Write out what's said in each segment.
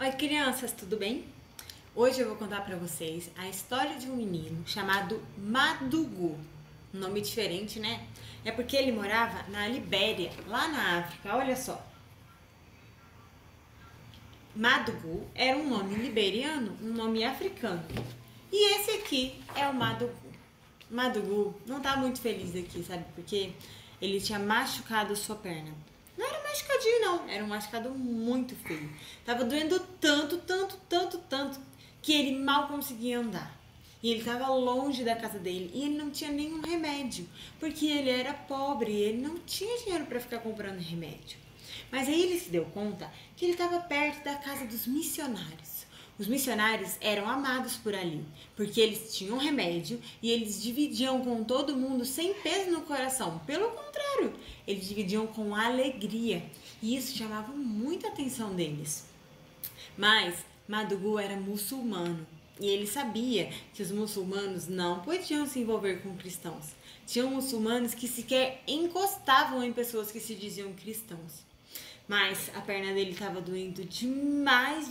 Oi, crianças, tudo bem? Hoje eu vou contar pra vocês a história de um menino chamado Madugu. Um nome diferente, né? É porque ele morava na Libéria, lá na África. Olha só. Madugu era um nome liberiano, um nome africano. E esse aqui é o Madugu. Madugu não tá muito feliz aqui, sabe? Porque ele tinha machucado sua perna. Não era machucadinho, não. Era um machucado muito feio. Tava doendo tanto, que ele mal conseguia andar. E ele estava longe da casa dele e ele não tinha nenhum remédio, porque ele era pobre e ele não tinha dinheiro para ficar comprando remédio. Mas aí ele se deu conta que ele estava perto da casa dos missionários. Os missionários eram amados por ali, porque eles tinham remédio e eles dividiam com todo mundo sem peso no coração. Pelo contrário, eles dividiam com alegria e isso chamava muita atenção deles. Mas Madugu era muçulmano e ele sabia que os muçulmanos não podiam se envolver com cristãos. Tinham muçulmanos que sequer encostavam em pessoas que se diziam cristãos. Mas a perna dele estava doendo demais.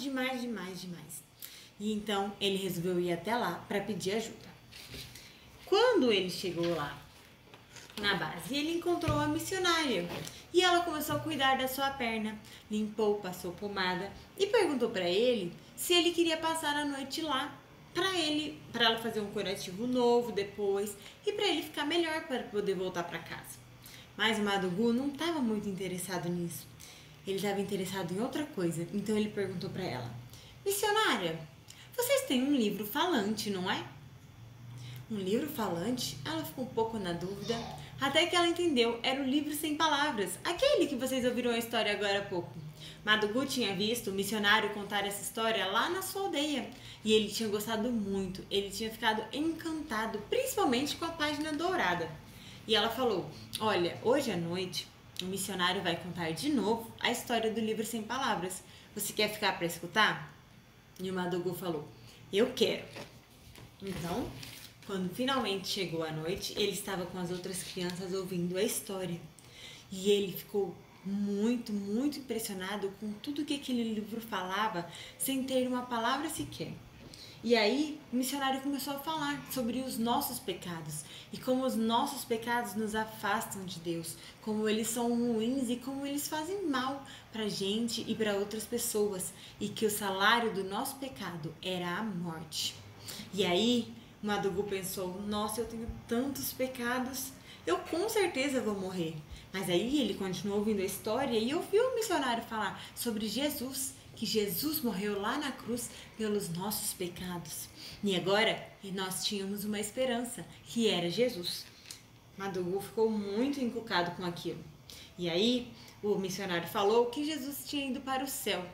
E então ele resolveu ir até lá para pedir ajuda. Quando ele chegou lá na base, ele encontrou a missionária e ela começou a cuidar da sua perna, limpou, passou pomada e perguntou para ele se ele queria passar a noite lá para ela fazer um curativo novo depois e para ele ficar melhor para poder voltar para casa. Mas o Madugu não estava muito interessado nisso. Ele estava interessado em outra coisa, então ele perguntou para ela: missionária, vocês têm um livro falante, não é? Um livro falante? Ela ficou um pouco na dúvida, até que ela entendeu, era o livro sem palavras, aquele que vocês ouviram a história agora há pouco. Madugu tinha visto o missionário contar essa história lá na sua aldeia e ele tinha gostado muito, ele tinha ficado encantado, principalmente com a página dourada. E ela falou: olha, hoje à noite o missionário vai contar de novo a história do livro sem palavras. Você quer ficar para escutar? E o Madugu falou: eu quero. Então, quando finalmente chegou a noite, ele estava com as outras crianças ouvindo a história. E ele ficou muito impressionado com tudo que aquele livro falava, sem ter uma palavra sequer. E aí, o missionário começou a falar sobre os nossos pecados e como os nossos pecados nos afastam de Deus, como eles são ruins e como eles fazem mal pra gente e para outras pessoas, e que o salário do nosso pecado era a morte. E aí, Madugu pensou: nossa, eu tenho tantos pecados, eu com certeza vou morrer. Mas aí ele continuou ouvindo a história e ouviu o missionário falar sobre Jesus, que Jesus morreu lá na cruz pelos nossos pecados. E agora nós tínhamos uma esperança, que era Jesus. Madugu ficou muito encucado com aquilo. E aí o missionário falou que Jesus tinha ido para o céu.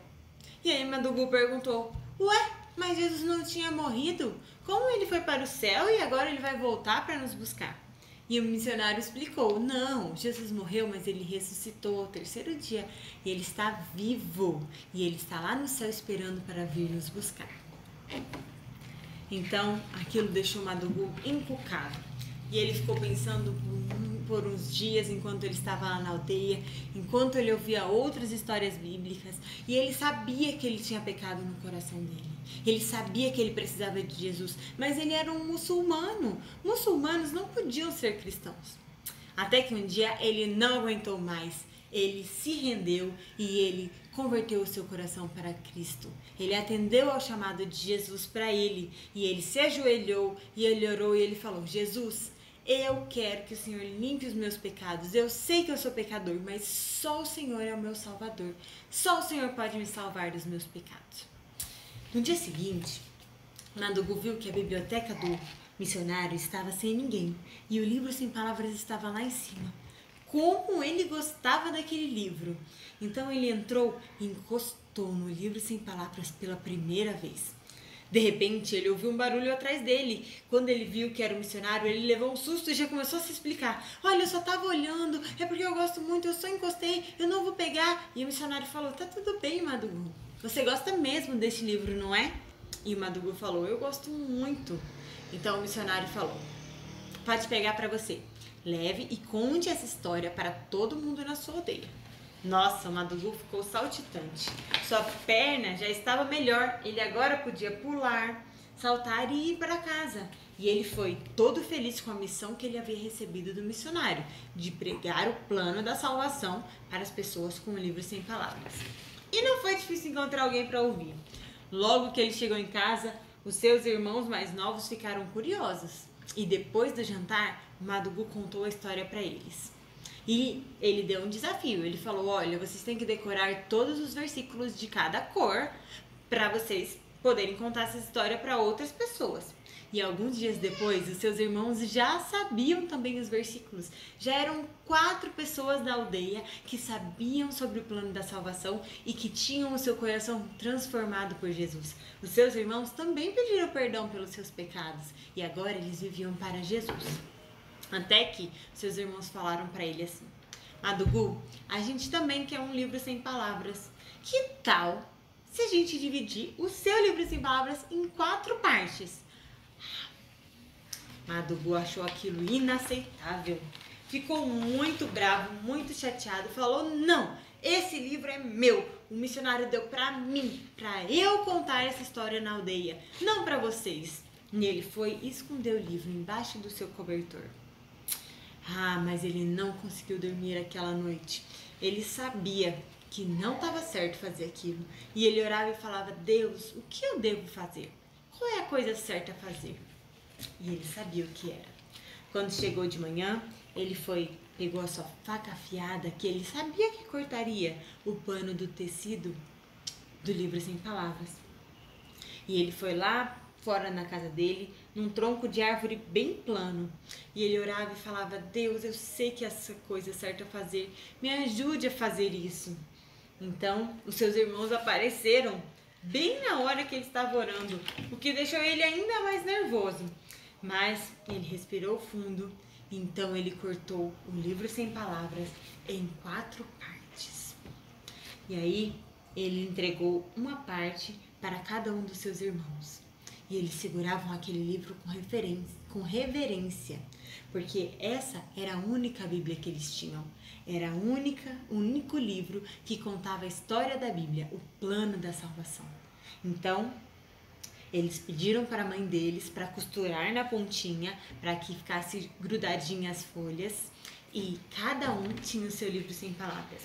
E aí Madugu perguntou: ué, mas Jesus não tinha morrido? Como ele foi para o céu e agora ele vai voltar para nos buscar? E o missionário explicou: não, Jesus morreu, mas ele ressuscitou ao terceiro dia e ele está vivo e ele está lá no céu esperando para vir nos buscar. Então aquilo deixou Madugu encucado e ele ficou pensando por uns dias enquanto ele estava lá na aldeia, enquanto ele ouvia outras histórias bíblicas, e ele sabia que ele tinha pecado no coração dele. Ele sabia que ele precisava de Jesus, mas ele era um muçulmano. Muçulmanos não podiam ser cristãos. Até que um dia ele não aguentou mais. Ele se rendeu e ele converteu o seu coração para Cristo. Ele atendeu ao chamado de Jesus para ele e ele se ajoelhou e ele orou e ele falou: Jesus, eu quero que o Senhor limpe os meus pecados. Eu sei que eu sou pecador, mas só o Senhor é o meu Salvador. Só o Senhor pode me salvar dos meus pecados. No dia seguinte, Madugu viu que a biblioteca do missionário estava sem ninguém e o livro sem palavras estava lá em cima. Como ele gostava daquele livro! Então ele entrou e encostou no livro sem palavras pela primeira vez. De repente, ele ouviu um barulho atrás dele. Quando ele viu que era o missionário, ele levou um susto e já começou a se explicar. Olha, eu só estava olhando, é porque eu gosto muito, eu só encostei, eu não vou pegar. E o missionário falou: tá tudo bem, Madugu. Você gosta mesmo deste livro, não é? E o Madugu falou: eu gosto muito. Então o missionário falou: pode pegar para você. Leve e conte essa história para todo mundo na sua aldeia. Nossa, o Madugu ficou saltitante. Sua perna já estava melhor. Ele agora podia pular, saltar e ir para casa. E ele foi todo feliz com a missão que ele havia recebido do missionário, de pregar o plano da salvação para as pessoas com um livro sem palavras. E não foi difícil encontrar alguém para ouvir. Logo que ele chegou em casa, os seus irmãos mais novos ficaram curiosos. E depois do jantar, o Madugu contou a história para eles. E ele deu um desafio. Ele falou: olha, vocês têm que decorar todos os versículos de cada cor para vocês poderem contar essa história para outras pessoas. E alguns dias depois, os seus irmãos já sabiam também os versículos. Já eram 4 pessoas da aldeia que sabiam sobre o plano da salvação e que tinham o seu coração transformado por Jesus. Os seus irmãos também pediram perdão pelos seus pecados e agora eles viviam para Jesus. Até que seus irmãos falaram para ele assim: Madugu, a gente também quer um livro sem palavras. Que tal se a gente dividir o seu livro sem palavras em 4 partes? Madugu achou aquilo inaceitável. Ficou muito bravo, muito chateado. Falou: não, esse livro é meu. O missionário deu para mim, para eu contar essa história na aldeia, não para vocês. E ele foi e escondeu o livro embaixo do seu cobertor. Mas ele não conseguiu dormir aquela noite. Ele sabia que não estava certo fazer aquilo. E ele orava e falava: Deus, o que eu devo fazer? Qual é a coisa certa a fazer? E ele sabia o que era. Quando chegou de manhã, ele pegou a sua faca afiada, que ele sabia que cortaria o pano do tecido do livro sem palavras. E ele foi lá fora na casa dele, num tronco de árvore bem plano. E ele orava e falava: Deus, eu sei que essa coisa é certa a fazer. Me ajude a fazer isso. Então, os seus irmãos apareceram bem na hora que ele estava orando, o que deixou ele ainda mais nervoso. Mas ele respirou fundo, então ele cortou o livro sem palavras em 4 partes. E aí, ele entregou uma parte para cada um dos seus irmãos. E eles seguravam aquele livro com reverência, porque essa era a única Bíblia que eles tinham. Era o único livro que contava a história da Bíblia, o plano da salvação. Então, eles pediram para a mãe deles para costurar na pontinha, para que ficasse grudadinha as folhas, e cada um tinha o seu livro sem palavras.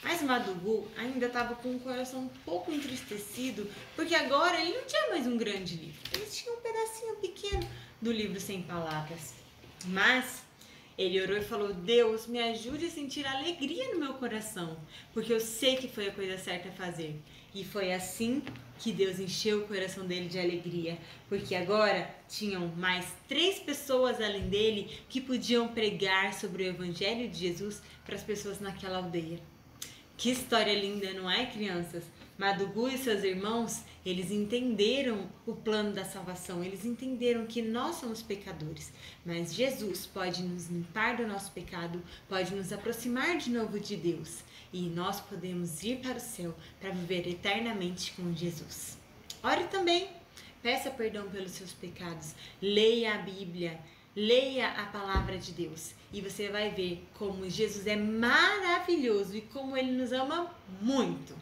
Mas Madugu ainda estava com o coração um pouco entristecido, porque agora ele não tinha mais um grande livro. Eles tinham um pedacinho pequeno do livro sem palavras. Mas ele orou e falou: Deus, me ajude a sentir alegria no meu coração, porque eu sei que foi a coisa certa a fazer. E foi assim que Deus encheu o coração dele de alegria, porque agora tinham mais 3 pessoas além dele que podiam pregar sobre o Evangelho de Jesus para as pessoas naquela aldeia. Que história linda, não é, crianças? Madugu e seus irmãos, eles entenderam o plano da salvação, eles entenderam que nós somos pecadores, mas Jesus pode nos limpar do nosso pecado, pode nos aproximar de novo de Deus, e nós podemos ir para o céu para viver eternamente com Jesus. Ore também, peça perdão pelos seus pecados, leia a Bíblia, leia a palavra de Deus e você vai ver como Jesus é maravilhoso e como Ele nos ama muito.